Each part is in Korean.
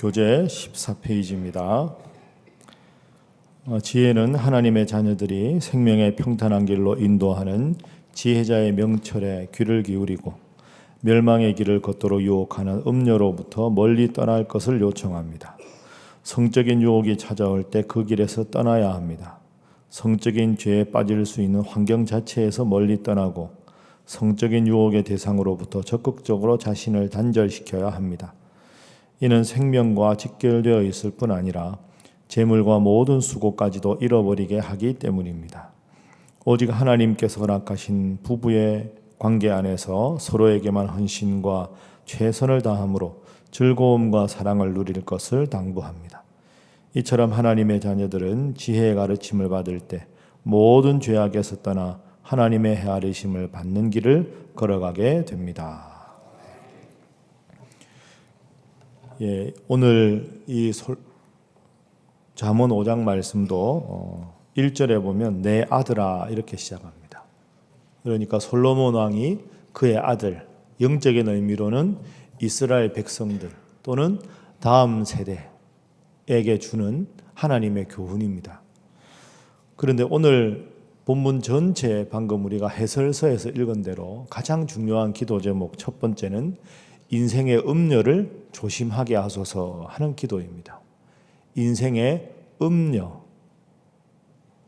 교재 14페이지입니다. 지혜는 하나님의 자녀들이 생명의 평탄한 길로 인도하는 지혜자의 명철에 귀를 기울이고 멸망의 길을 걷도록 유혹하는 음료로부터 멀리 떠날 것을 요청합니다. 성적인 유혹이 찾아올 때 그 길에서 떠나야 합니다. 성적인 죄에 빠질 수 있는 환경 자체에서 멀리 떠나고 성적인 유혹의 대상으로부터 적극적으로 자신을 단절시켜야 합니다. 이는 생명과 직결되어 있을 뿐 아니라 재물과 모든 수고까지도 잃어버리게 하기 때문입니다. 오직 하나님께서 허락하신 부부의 관계 안에서 서로에게만 헌신과 최선을 다함으로 즐거움과 사랑을 누릴 것을 당부합니다. 이처럼 하나님의 자녀들은 지혜의 가르침을 받을 때 모든 죄악에서 떠나 하나님의 헤아리심을 받는 길을 걸어가게 됩니다. 오늘 이 잠언 5장 말씀도 1절에 보면 내 아들아 이렇게 시작합니다. 그러니까 솔로몬 왕이 그의 아들, 영적인 의미로는 이스라엘 백성들 또는 다음 세대에게 주는 하나님의 교훈입니다. 그런데 오늘 본문 전체 방금 우리가 해설서에서 읽은 대로 가장 중요한 기도 제목 첫 번째는 인생의 음녀를 조심하게 하소서 하는 기도입니다. 인생의 음녀,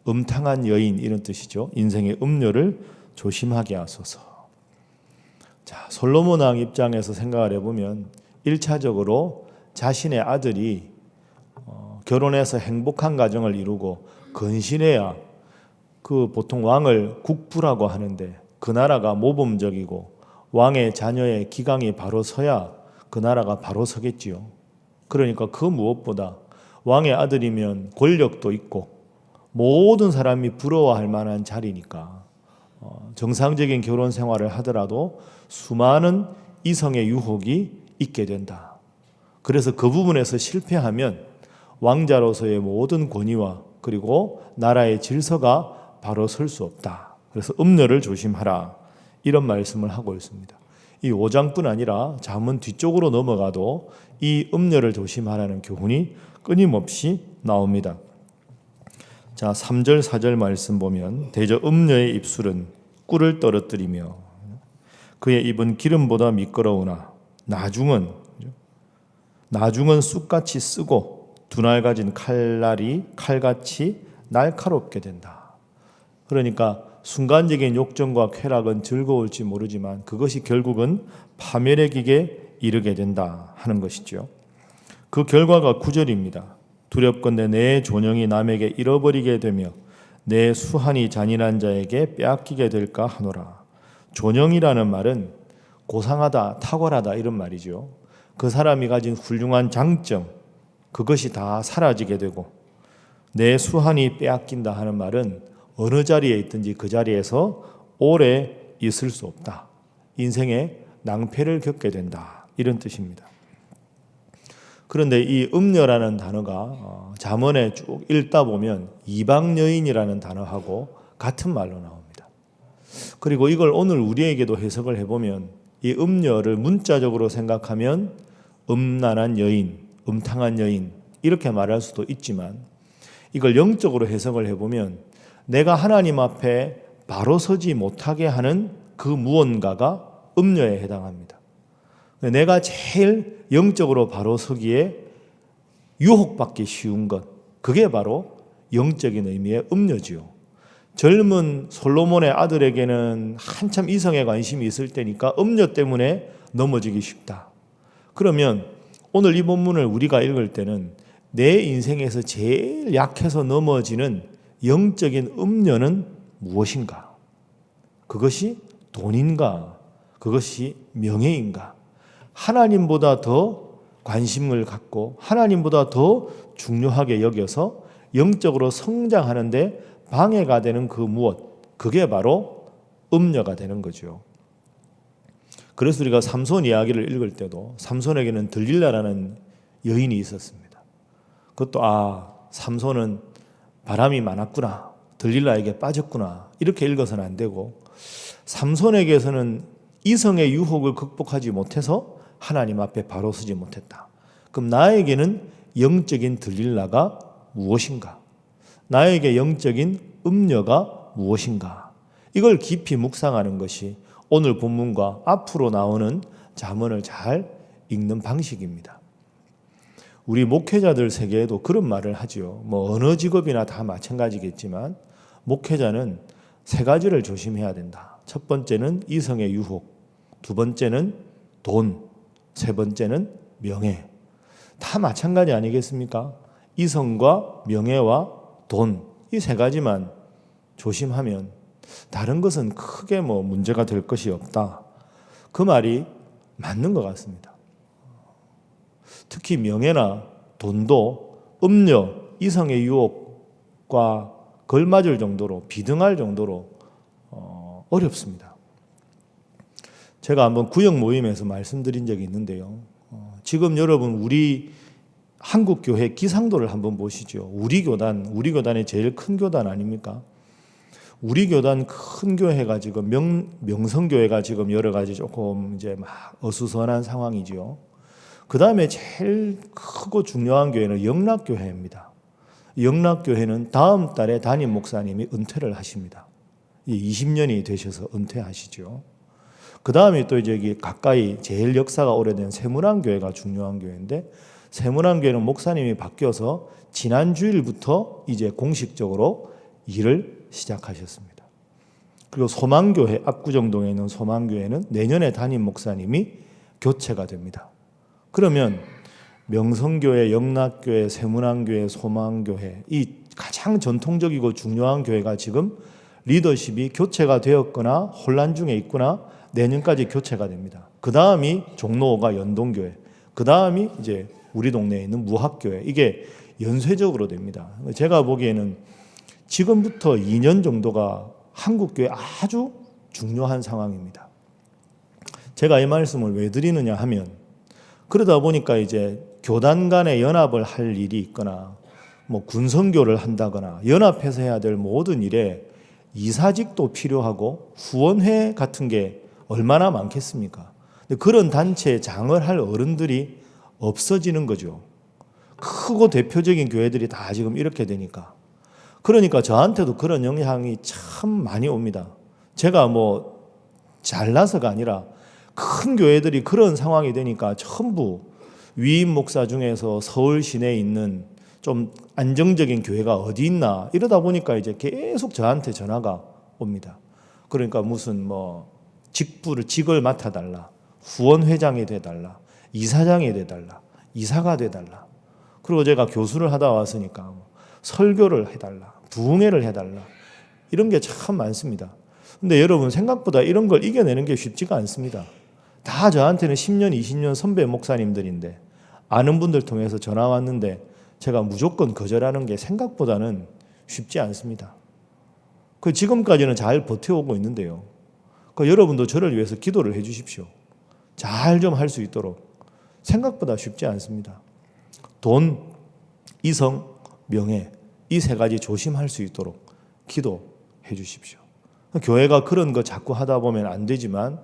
음탕한 여인 이런 뜻이죠. 인생의 음녀를 조심하게 하소서. 자, 솔로몬 왕 입장에서 생각을 해보면 1차적으로 자신의 아들이 결혼해서 행복한 가정을 이루고 건신해야 그 보통 왕을 국부라고 하는데 그 나라가 모범적이고 왕의 자녀의 기강이 바로 서야 그 나라가 바로 서겠지요. 그러니까 그 무엇보다 왕의 아들이면 권력도 있고 모든 사람이 부러워할 만한 자리니까 정상적인 결혼 생활을 하더라도 수많은 이성의 유혹이 있게 된다. 그래서 그 부분에서 실패하면 왕자로서의 모든 권위와 그리고 나라의 질서가 바로 설 수 없다. 그래서 음녀를 조심하라. 이런 말씀을 하고 있습니다. 이 5장뿐 아니라 잠언 뒤쪽으로 넘어가도 이 음녀를 조심하라는 교훈이 끊임없이 나옵니다. 자, 3절 4절 말씀 보면 대저 음녀의 입술은 꿀을 떨어뜨리며 그의 입은 기름보다 미끄러우나 나중은 쑥같이 쓰고 두날 가진 칼날이 칼같이 날카롭게 된다. 그러니까 순간적인 욕정과 쾌락은 즐거울지 모르지만 그것이 결국은 파멸의 길에 이르게 된다 하는 것이죠. 그 결과가 9절입니다. 두렵건대 내 존영이 남에게 잃어버리게 되며 내 수한이 잔인한 자에게 빼앗기게 될까 하노라. 존영이라는 말은 고상하다, 탁월하다 이런 말이죠. 그 사람이 가진 훌륭한 장점, 그것이 다 사라지게 되고 내 수한이 빼앗긴다 하는 말은 어느 자리에 있든지 그 자리에서 오래 있을 수 없다. 인생에 낭패를 겪게 된다. 이런 뜻입니다. 그런데 이 음녀라는 단어가 잠언에 쭉 읽다 보면 이방여인이라는 단어하고 같은 말로 나옵니다. 그리고 이걸 오늘 우리에게도 해석을 해보면 이 음녀를 문자적으로 생각하면 음란한 여인, 음탕한 여인 이렇게 말할 수도 있지만 이걸 영적으로 해석을 해보면 내가 하나님 앞에 바로 서지 못하게 하는 그 무언가가 음녀에 해당합니다. 내가 제일 영적으로 바로 서기에 유혹받기 쉬운 것, 그게 바로 영적인 의미의 음녀지요. 젊은 솔로몬의 아들에게는 한참 이성에 관심이 있을 때니까 음녀 때문에 넘어지기 쉽다. 그러면 오늘 이 본문을 우리가 읽을 때는 내 인생에서 제일 약해서 넘어지는 영적인 음녀는 무엇인가? 그것이 돈인가? 그것이 명예인가? 하나님보다 더 관심을 갖고 하나님보다 더 중요하게 여겨서 영적으로 성장하는데 방해가 되는 그 무엇? 그게 바로 음녀가 되는 거죠. 그래서 우리가 삼손 이야기를 읽을 때도 삼손에게는 들릴라라는 여인이 있었습니다. 그것도 삼손은 바람이 많았구나, 들릴라에게 빠졌구나 이렇게 읽어서는 안 되고 삼손에게서는 이성의 유혹을 극복하지 못해서 하나님 앞에 바로 서지 못했다. 그럼 나에게는 영적인 들릴라가 무엇인가? 나에게 영적인 음녀가 무엇인가? 이걸 깊이 묵상하는 것이 오늘 본문과 앞으로 나오는 잠언을 잘 읽는 방식입니다. 우리 목회자들 세계에도 그런 말을 하죠. 뭐 어느 직업이나 다 마찬가지겠지만 목회자는 세 가지를 조심해야 된다. 첫 번째는 이성의 유혹, 두 번째는 돈, 세 번째는 명예. 다 마찬가지 아니겠습니까? 이성과 명예와 돈, 이 세 가지만 조심하면 다른 것은 크게 뭐 문제가 될 것이 없다. 그 말이 맞는 것 같습니다. 특히 명예나 돈도 음녀, 이성의 유혹과 걸맞을 정도로 비등할 정도로 어렵습니다. 제가 한번 구역 모임에서 말씀드린 적이 있는데요. 지금 여러분 우리 한국 교회 기상도를 한번 보시죠. 우리 교단의 제일 큰 교단 아닙니까? 우리 교단 큰 교회가 지금 명성교회가 지금 여러 가지 조금 이제 막 어수선한 상황이죠. 그 다음에 제일 크고 중요한 교회는 영락교회입니다. 영락교회는 다음 달에 담임 목사님이 은퇴를 하십니다. 20년이 되셔서 은퇴하시죠. 그 다음에 또 이제 가까이 제일 역사가 오래된 세문안교회가 중요한 교회인데 세문안교회는 목사님이 바뀌어서 지난 주일부터 이제 공식적으로 일을 시작하셨습니다. 그리고 소망교회, 압구정동에 있는 소망교회는 내년에 담임 목사님이 교체가 됩니다. 그러면 명성교회, 영락교회, 세문안교회, 소망교회 이 가장 전통적이고 중요한 교회가 지금 리더십이 교체가 되었거나 혼란 중에 있거나 내년까지 교체가 됩니다. 그 다음이 종로가 연동교회, 그 다음이 이제 우리 동네에 있는 무학교회, 이게 연쇄적으로 됩니다. 제가 보기에는 지금부터 2년 정도가 한국교회 아주 중요한 상황입니다. 제가 이 말씀을 왜 드리느냐 하면 그러다 보니까 이제 교단 간의 연합을 할 일이 있거나 뭐 군선교를 한다거나 연합해서 해야 될 모든 일에 이사직도 필요하고 후원회 같은 게 얼마나 많겠습니까? 근데 그런 단체에 장을 할 어른들이 없어지는 거죠. 크고 대표적인 교회들이 다 지금 이렇게 되니까. 그러니까 저한테도 그런 영향이 참 많이 옵니다. 제가 뭐 잘나서가 아니라 큰 교회들이 그런 상황이 되니까 전부 위임 목사 중에서 서울 시내에 있는 좀 안정적인 교회가 어디 있나 이러다 보니까 이제 계속 저한테 전화가 옵니다. 그러니까 무슨 뭐 직을 맡아달라, 후원회장이 돼달라, 이사장이 돼달라, 이사가 돼달라. 그리고 제가 교수를 하다 왔으니까 설교를 해달라, 부흥회를 해달라 이런 게 참 많습니다. 근데 여러분 생각보다 이런 걸 이겨내는 게 쉽지가 않습니다. 다 저한테는 10년, 20년 선배 목사님들인데 아는 분들 통해서 전화 왔는데 제가 무조건 거절하는 게 생각보다는 쉽지 않습니다. 그 지금까지는 잘 버텨오고 있는데요. 그 여러분도 저를 위해서 기도를 해 주십시오. 잘 좀 할 수 있도록. 생각보다 쉽지 않습니다. 돈, 이성, 명예 이 세 가지 조심할 수 있도록 기도해 주십시오. 교회가 그런 거 자꾸 하다 보면 안 되지만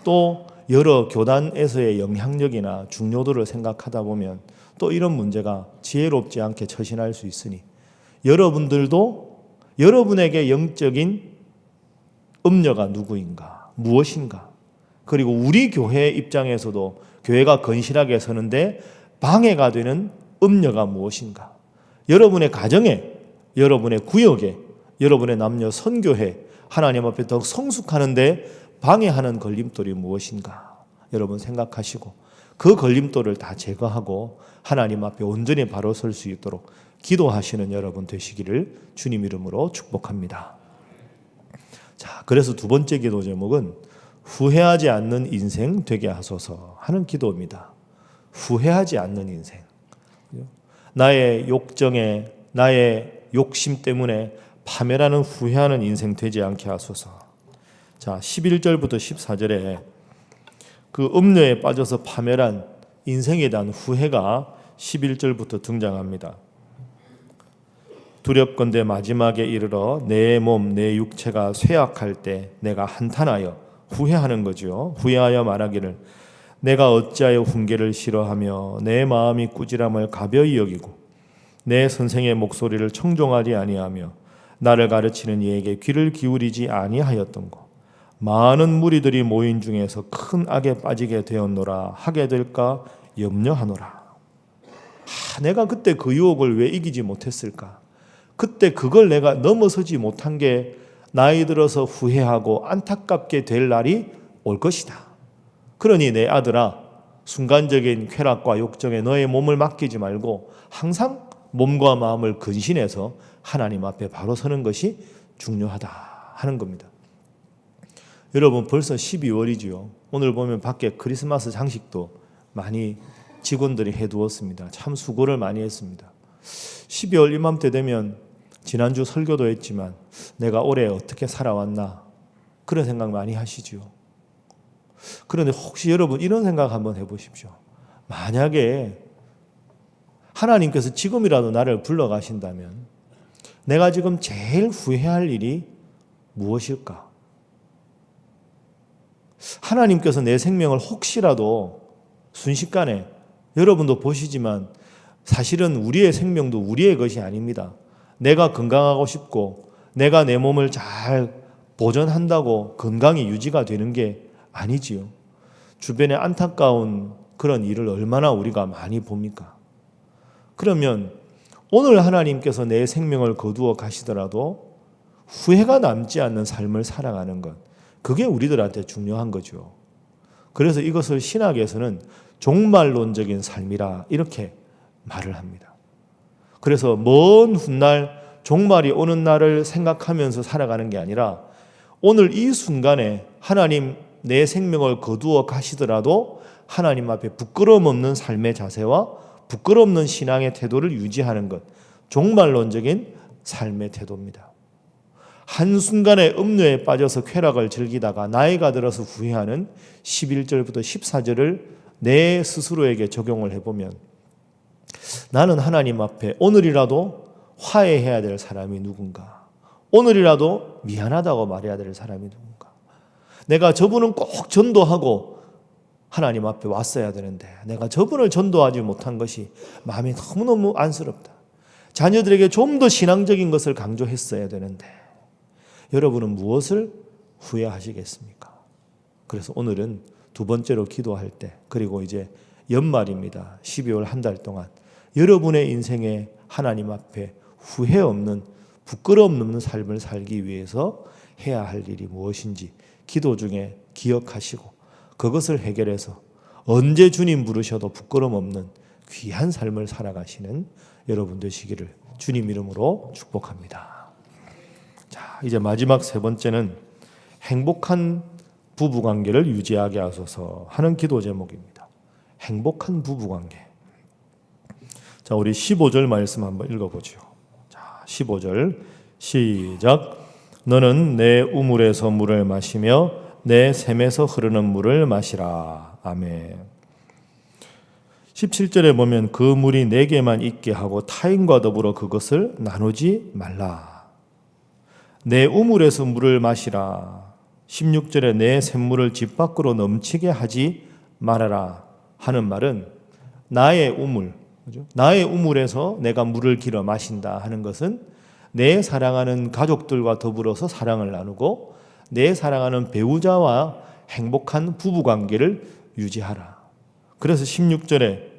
또 여러 교단에서의 영향력이나 중요도를 생각하다 보면 또 이런 문제가 지혜롭지 않게 처신할 수 있으니 여러분들도 여러분에게 영적인 음녀가 누구인가, 무엇인가, 그리고 우리 교회 입장에서도 교회가 건실하게 서는데 방해가 되는 음녀가 무엇인가, 여러분의 가정에, 여러분의 구역에, 여러분의 남녀 선교회 하나님 앞에 더 성숙하는데 방해하는 걸림돌이 무엇인가 여러분 생각하시고 그 걸림돌을 다 제거하고 하나님 앞에 온전히 바로 설 수 있도록 기도하시는 여러분 되시기를 주님 이름으로 축복합니다. 자, 그래서 두 번째 기도 제목은 후회하지 않는 인생 되게 하소서 하는 기도입니다. 후회하지 않는 인생. 나의 욕정에 나의 욕심 때문에 파멸하는 후회하는 인생 되지 않게 하소서. 자, 11절부터 14절에 그 음녀에 빠져서 파멸한 인생에 대한 후회가 11절부터 등장합니다. 두렵건대 마지막에 이르러 내 몸, 내 육체가 쇠약할 때 내가 한탄하여 후회하는 거죠. 후회하여 말하기를 내가 어찌하여 훈계를 싫어하며 내 마음이 꾸지람을 가벼이 여기고 내 선생의 목소리를 청종하지 아니하며 나를 가르치는 이에게 귀를 기울이지 아니하였던고. 많은 무리들이 모인 중에서 큰 악에 빠지게 되었노라 하게 될까 염려하노라. 내가 그때 그 유혹을 왜 이기지 못했을까? 그때 그걸 내가 넘어서지 못한 게 나이 들어서 후회하고 안타깝게 될 날이 올 것이다. 그러니 내 아들아, 순간적인 쾌락과 욕정에 너의 몸을 맡기지 말고 항상 몸과 마음을 근신해서 하나님 앞에 바로 서는 것이 중요하다 하는 겁니다. 여러분, 벌써 12월이지요. 오늘 보면 밖에 크리스마스 장식도 많이 직원들이 해두었습니다. 참 수고를 많이 했습니다. 12월 이맘때 되면 지난주 설교도 했지만 내가 올해 어떻게 살아왔나 그런 생각 많이 하시죠. 그런데 혹시 여러분 이런 생각 한번 해보십시오. 만약에 하나님께서 지금이라도 나를 불러가신다면 내가 지금 제일 후회할 일이 무엇일까? 하나님께서 내 생명을 혹시라도 순식간에, 여러분도 보시지만 사실은 우리의 생명도 우리의 것이 아닙니다. 내가 건강하고 싶고 내가 내 몸을 잘 보존한다고 건강이 유지가 되는 게 아니지요. 주변에 안타까운 그런 일을 얼마나 우리가 많이 봅니까? 그러면 오늘 하나님께서 내 생명을 거두어 가시더라도 후회가 남지 않는 삶을 살아가는 것, 그게 우리들한테 중요한 거죠. 그래서 이것을 신학에서는 종말론적인 삶이라 이렇게 말을 합니다. 그래서 먼 훗날 종말이 오는 날을 생각하면서 살아가는 게 아니라 오늘 이 순간에 하나님 내 생명을 거두어 가시더라도 하나님 앞에 부끄러움 없는 삶의 자세와 부끄러움 없는 신앙의 태도를 유지하는 것, 종말론적인 삶의 태도입니다. 한순간에 음료에 빠져서 쾌락을 즐기다가 나이가 들어서 후회하는 11절부터 14절을 내 스스로에게 적용을 해보면 나는 하나님 앞에 오늘이라도 화해해야 될 사람이 누군가, 오늘이라도 미안하다고 말해야 될 사람이 누군가, 내가 저분은 꼭 전도하고 하나님 앞에 왔어야 되는데 내가 저분을 전도하지 못한 것이 마음이 너무너무 안쓰럽다. 자녀들에게 좀 더 신앙적인 것을 강조했어야 되는데 여러분은 무엇을 후회하시겠습니까? 그래서 오늘은 두 번째로 기도할 때, 그리고 이제 연말입니다. 12월 한 달 동안 여러분의 인생에 하나님 앞에 후회 없는, 부끄러움 없는 삶을 살기 위해서 해야 할 일이 무엇인지 기도 중에 기억하시고 그것을 해결해서 언제 주님 부르셔도 부끄러움 없는 귀한 삶을 살아가시는 여러분 되시기를 주님 이름으로 축복합니다. 자, 이제 마지막 세 번째는 행복한 부부관계를 유지하게 하소서 하는 기도 제목입니다. 행복한 부부관계. 자, 우리 15절 말씀 한번 읽어보죠. 자, 15절 시작. 너는 내 우물에서 물을 마시며 내 샘에서 흐르는 물을 마시라. 아멘. 17절에 보면 그 물이 내게만 있게 하고 타인과 더불어 그것을 나누지 말라. 내 우물에서 물을 마시라. 16절에 내 샘물을 집 밖으로 넘치게 하지 말아라 하는 말은 나의 우물, 나의 우물에서 내가 물을 길어 마신다 하는 것은 내 사랑하는 가족들과 더불어서 사랑을 나누고 내 사랑하는 배우자와 행복한 부부관계를 유지하라. 그래서 16절에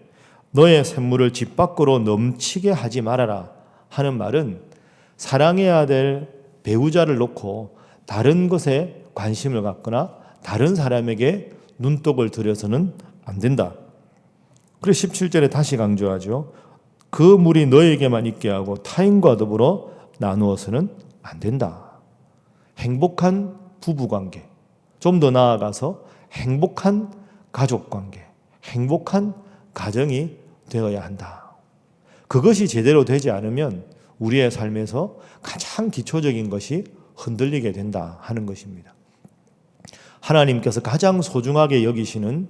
너의 샘물을 집 밖으로 넘치게 하지 말아라 하는 말은 사랑해야 될 배우자를 놓고 다른 것에 관심을 갖거나 다른 사람에게 눈독을 들여서는 안 된다. 그래서 17절에 다시 강조하죠. 그 물이 너에게만 있게 하고 타인과 더불어 나누어서는 안 된다. 행복한 부부관계, 좀 더 나아가서 행복한 가족관계, 행복한 가정이 되어야 한다. 그것이 제대로 되지 않으면 우리의 삶에서 가장 기초적인 것이 흔들리게 된다 하는 것입니다. 하나님께서 가장 소중하게 여기시는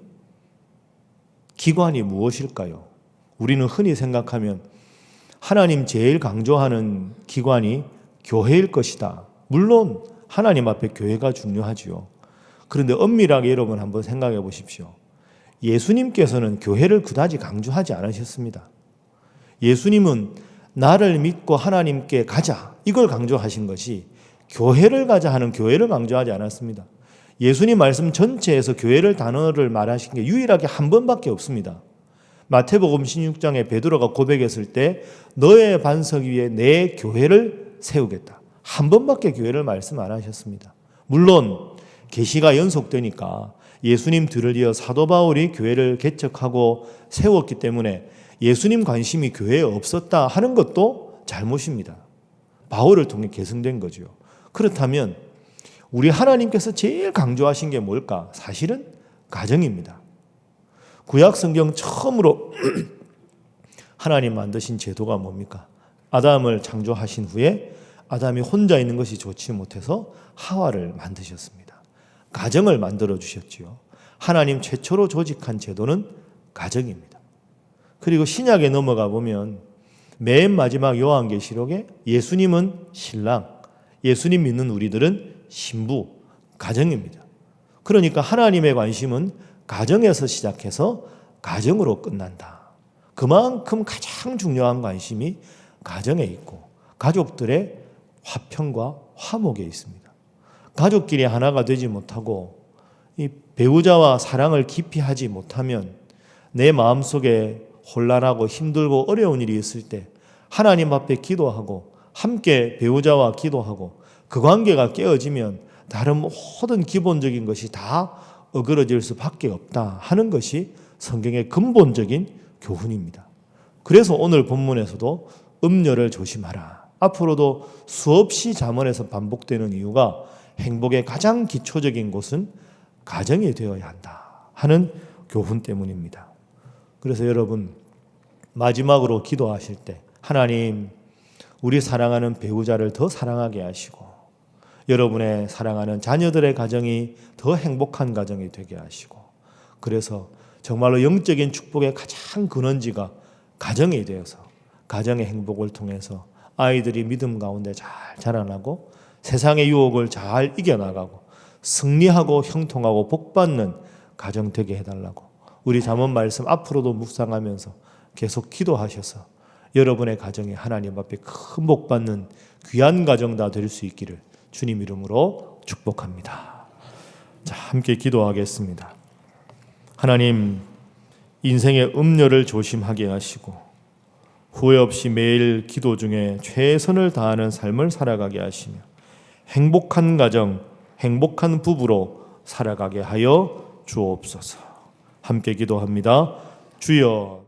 기관이 무엇일까요? 우리는 흔히 생각하면 하나님 제일 강조하는 기관이 교회일 것이다. 물론 하나님 앞에 교회가 중요하지요. 그런데 엄밀하게 여러분 한번 생각해 보십시오. 예수님께서는 교회를 그다지 강조하지 않으셨습니다. 예수님은 나를 믿고 하나님께 가자, 이걸 강조하신 것이 교회를 가자 하는 교회를 강조하지 않았습니다. 예수님 말씀 전체에서 교회를 단어를 말하신 게 유일하게 한 번밖에 없습니다. 마태복음 16장에 베드로가 고백했을 때 너의 반석 위에 내 교회를 세우겠다. 한 번밖에 교회를 말씀 안 하셨습니다. 물론 계시가 연속되니까 예수님 들을 이어 사도 바울이 교회를 개척하고 세웠기 때문에 예수님 관심이 교회에 없었다 하는 것도 잘못입니다. 바울을 통해 계승된 거죠. 그렇다면 우리 하나님께서 제일 강조하신 게 뭘까? 사실은 가정입니다. 구약 성경 처음으로 하나님 만드신 제도가 뭡니까? 아담을 창조하신 후에 아담이 혼자 있는 것이 좋지 못해서 하와를 만드셨습니다. 가정을 만들어 주셨지요. 하나님 최초로 조직한 제도는 가정입니다. 그리고 신약에 넘어가 보면 맨 마지막 요한계시록에 예수님은 신랑, 예수님 믿는 우리들은 신부, 가정입니다. 그러니까 하나님의 관심은 가정에서 시작해서 가정으로 끝난다. 그만큼 가장 중요한 관심이 가정에 있고 가족들의 화평과 화목에 있습니다. 가족끼리 하나가 되지 못하고 이 배우자와 사랑을 깊이 하지 못하면 내 마음속에 혼란하고 힘들고 어려운 일이 있을 때 하나님 앞에 기도하고 함께 배우자와 기도하고 그 관계가 깨어지면 다른 모든 기본적인 것이 다 어그러질 수밖에 없다 하는 것이 성경의 근본적인 교훈입니다. 그래서 오늘 본문에서도 음녀를 조심하라. 앞으로도 수없이 잠언에서 반복되는 이유가 행복의 가장 기초적인 곳은 가정이 되어야 한다 하는 교훈 때문입니다. 그래서 여러분 마지막으로 기도하실 때 하나님 우리 사랑하는 배우자를 더 사랑하게 하시고 여러분의 사랑하는 자녀들의 가정이 더 행복한 가정이 되게 하시고 그래서 정말로 영적인 축복의 가장 근원지가 가정이 되어서 가정의 행복을 통해서 아이들이 믿음 가운데 잘 자라나고 세상의 유혹을 잘 이겨나가고 승리하고 형통하고 복받는 가정 되게 해달라고 우리 잠언 말씀 앞으로도 묵상하면서 계속 기도하셔서 여러분의 가정이 하나님 앞에 큰 복받는 귀한 가정 다 될 수 있기를 주님 이름으로 축복합니다. 자, 함께 기도하겠습니다. 하나님, 인생의 음료를 조심하게 하시고 후회 없이 매일 기도 중에 최선을 다하는 삶을 살아가게 하시며 행복한 가정, 행복한 부부로 살아가게 하여 주옵소서. 함께 기도합니다. 주여